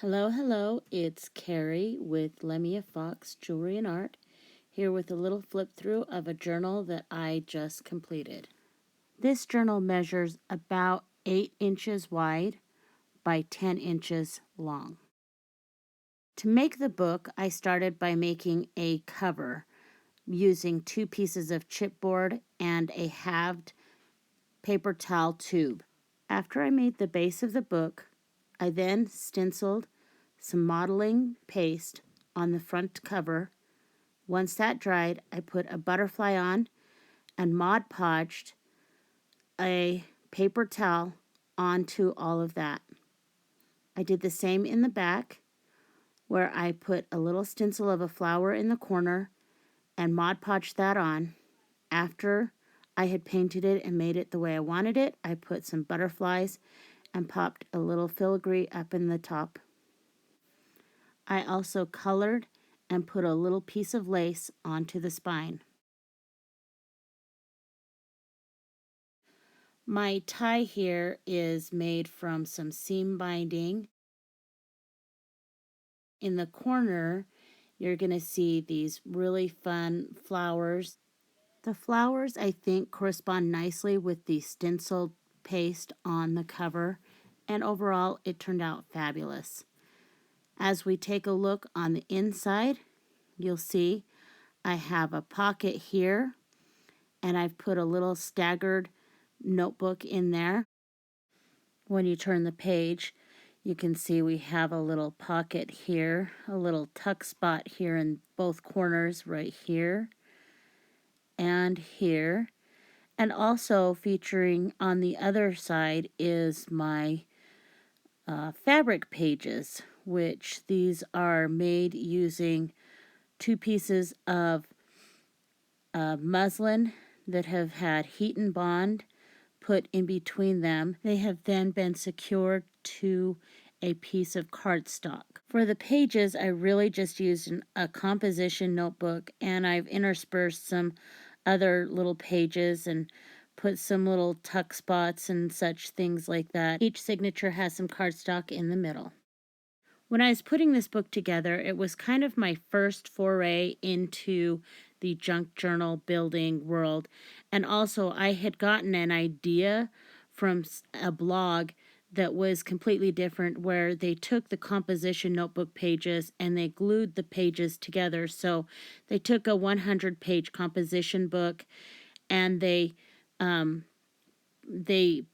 Hello, hello, it's Carrie with Lemia Fox Jewelry and Art, here with a little flip through of a journal that I just completed. This journal measures about 8 inches wide by 10 inches long. To make the book, I started by making a cover using 2 pieces of chipboard and a halved paper towel tube. After I made the base of the book, I then stenciled some modeling paste on the front cover. Once that dried, I put a butterfly on and Mod Podged a paper towel onto all of that. I did the same in the back, where I put a little stencil of a flower in the corner and Mod Podged that on. After I had painted it and made it the way I wanted it, I put some butterflies and popped a little filigree up in the top. I also colored and put a little piece of lace onto the spine. My tie here is made from some seam binding. In the corner, you're going to see these really fun flowers. The flowers, I think, correspond nicely with the stenciled paste on the cover, and overall, it turned out fabulous. As we take a look on the inside, you'll see I have a pocket here, and I've put a little staggered notebook in there. When you turn the page, you can see we have a little pocket here, a little tuck spot here in both corners, right here and here. And also featuring on the other side is my fabric pages, which these are made using 2 pieces of muslin that have had heat and bond put in between them. They have then been secured to a piece of cardstock. For the pages, I really just used a composition notebook, and I've interspersed some other little pages and put some little tuck spots and such things like that. Each signature has some cardstock in the middle. When I was putting this book together, it was kind of my first foray into the junk journal building world. And also, I had gotten an idea from a blog that was completely different, where they took the composition notebook pages and they glued the pages together. So they took a 100-page composition book and they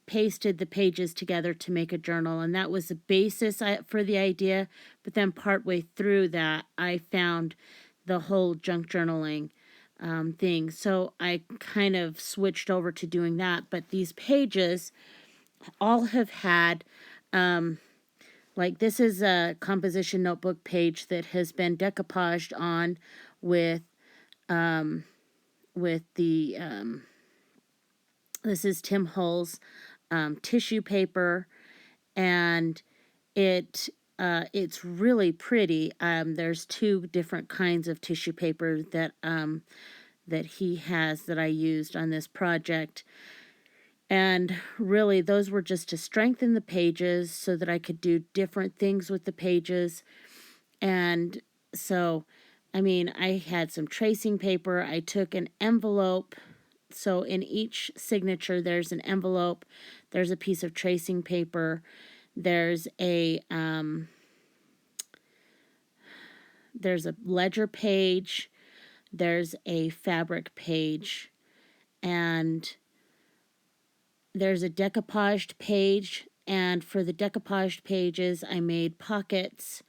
pasted the pages together to make a journal, and that was the basis for the idea. But then partway through that, I found the whole junk journaling thing, so I kind of switched over to doing that. But these pages all have had like, this is a composition notebook page that has been decoupaged on with the this is Tim Hull's tissue paper, and it's really pretty. There's 2 different kinds of tissue paper that he has that I used on this project, and really those were just to strengthen the pages so that I could do different things with the pages. And so, I mean, I had some tracing paper. I took an envelope. So in each signature, there's an envelope, there's a piece of tracing paper, there's a ledger page, there's a fabric page, and there's a decoupaged page. And for the decoupaged pages, I made pockets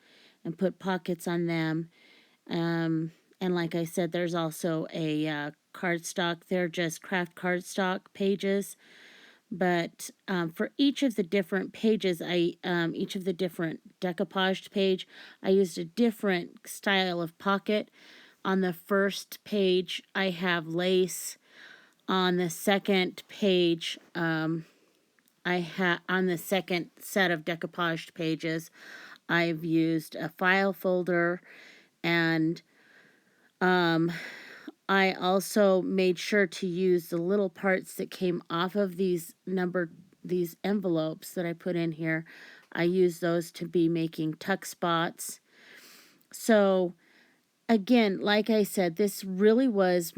and put pockets on them. And like I said, there's also a cardstock. They're just craft cardstock pages. But for each of the different pages, each of the different decoupaged page, I used a different style of pocket. On the first page, I have lace. On the second page, on the second set of decoupaged pages, I've used a file folder, and I also made sure to use the little parts that came off of these envelopes that I put in here I use those to be making tuck spots. So again, like I said, this really was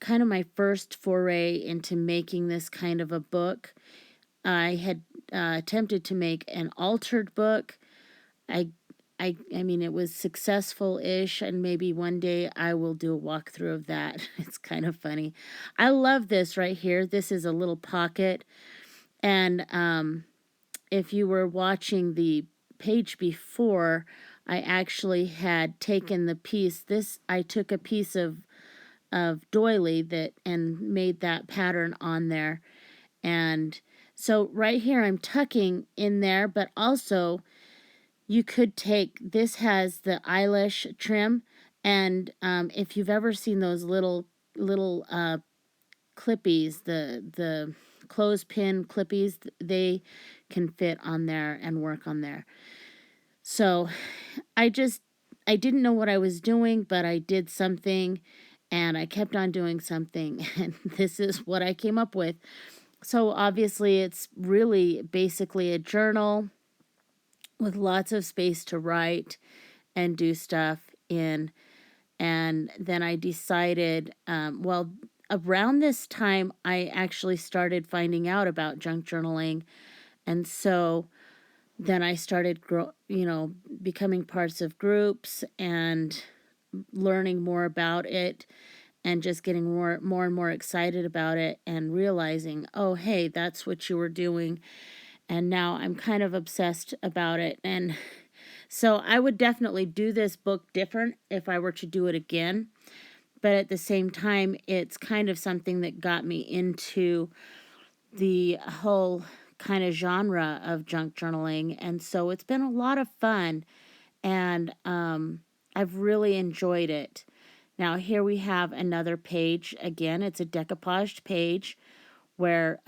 kind of my first foray into making this kind of a book. I had attempted to make an altered book. I I mean, it was successful-ish, and maybe one day I will do a walkthrough of that. It's kind of funny. I love this right here. This is a little pocket, and if you were watching the page before, I actually had taken the piece. I took a piece of doily that and made that pattern on there, and so right here I'm tucking in there, but also you could take, this has the eyelash trim, and if you've ever seen those little clippies, the clothespin clippies, they can fit on there and work on there. So I didn't know what I was doing, but I did something, and I kept on doing something, and this is what I came up with. So obviously it's really basically a journal with lots of space to write and do stuff in. And then I decided, well, around this time, I actually started finding out about junk journaling. And so then I started, becoming parts of groups and learning more about it and just getting more and more excited about it and realizing, oh, hey, that's what you were doing. And now I'm kind of obsessed about it. And so I would definitely do this book different if I were to do it again. But at the same time, it's kind of something that got me into the whole kind of genre of junk journaling. And so it's been a lot of fun. And I've really enjoyed it. Now, here we have another page. Again, it's a decoupaged page where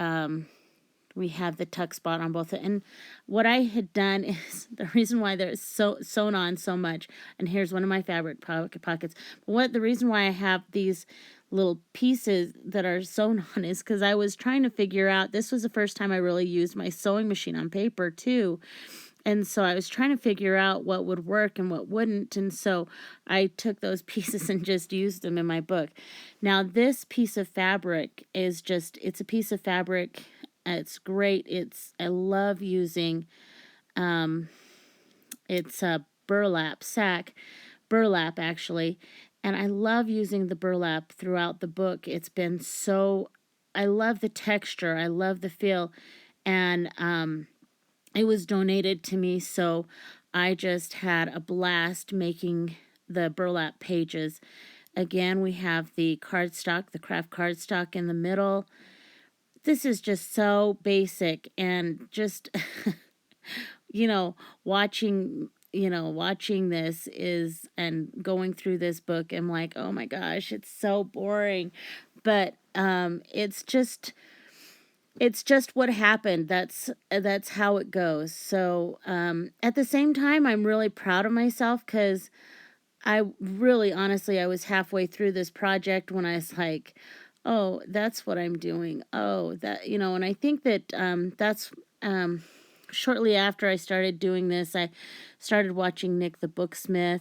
we have the tuck spot on both. And what I had done is, the reason why there's sewn on so much, and here's one of my fabric pockets. The reason why I have these little pieces that are sewn on is because I was trying to figure out, this was the first time I really used my sewing machine on paper too. And so I was trying to figure out what would work and what wouldn't. And so I took those pieces and just used them in my book. Now, this piece of fabric is it's a piece of fabric. It's great. I love using, it's a burlap actually. And I love using the burlap throughout the book. It's been I love the texture. I love the feel. And, it was donated to me, so I just had a blast making the burlap pages. Again, we have the cardstock, the craft cardstock in the middle. This is just so basic, and just, watching this and going through this book, I'm like, oh my gosh, it's so boring. But it's just what happened. That's how it goes. So at the same time, I'm really proud of myself, because I really, honestly, I was halfway through this project when I was like, oh, that's what I'm doing. Oh, and I think that that's shortly after I started doing this, I started watching Nick the Booksmith,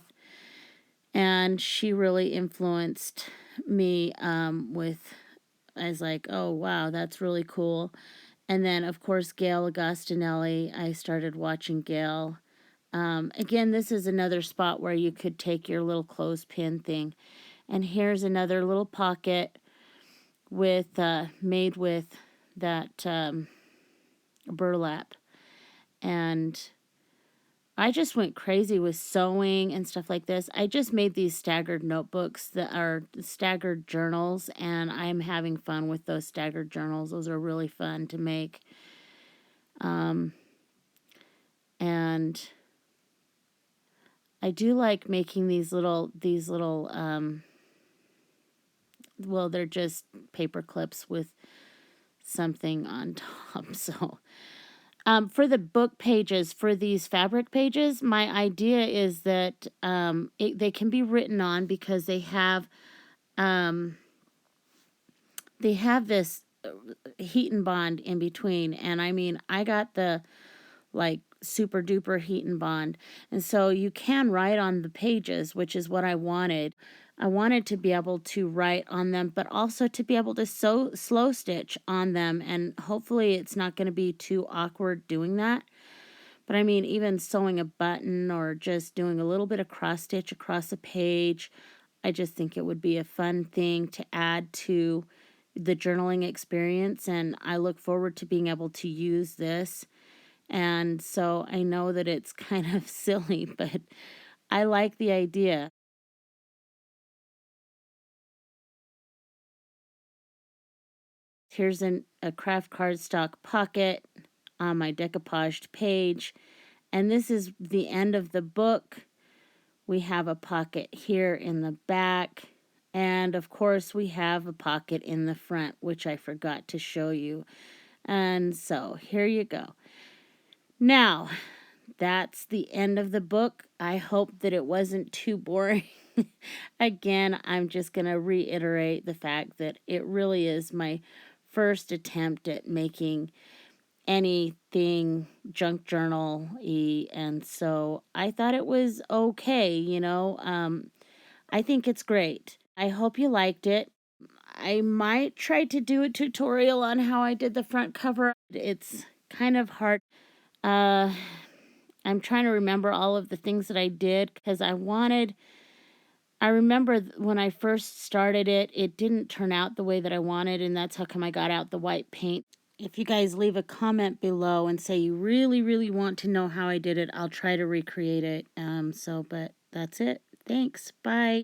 and she really influenced me I was like, oh, wow, that's really cool. And then, of course, Gail Agostinelli. I started watching Gail. Again, this is another spot where you could take your little clothespin thing. And here's another little pocket with made with that burlap. And I just went crazy with sewing and stuff like this. I just made these staggered notebooks that are staggered journals, and I'm having fun with those staggered journals. Those are really fun to make. And I do like making these little, well, they're just paper clips with something on top. So for the book pages, for these fabric pages, my idea is that they can be written on, because they have this heat and bond in between. And I mean, I got the like super duper heat and bond. And so you can write on the pages, which is what I wanted. I wanted to be able to write on them, but also to be able to slow stitch on them. And hopefully it's not going to be too awkward doing that. But I mean, even sewing a button or just doing a little bit of cross stitch across a page, I just think it would be a fun thing to add to the journaling experience. And I look forward to being able to use this. And so I know that it's kind of silly, but I like the idea. Here's a craft cardstock pocket on my decoupaged page. And this is the end of the book. We have a pocket here in the back. And of course, we have a pocket in the front, which I forgot to show you. And so here you go. Now, that's the end of the book. I hope that it wasn't too boring. Again, I'm just going to reiterate the fact that it really is my first attempt at making anything junk journal-y, and so I thought it was okay, I think it's great. I hope you liked it. I might try to do a tutorial on how I did the front cover. It's kind of hard. Uh, I'm trying to remember all of the things that I did because I remember when I first started it, it didn't turn out the way that I wanted, and that's how come I got out the white paint. If you guys leave a comment below and say you really, really want to know how I did it, I'll try to recreate it. But that's it. Thanks. Bye.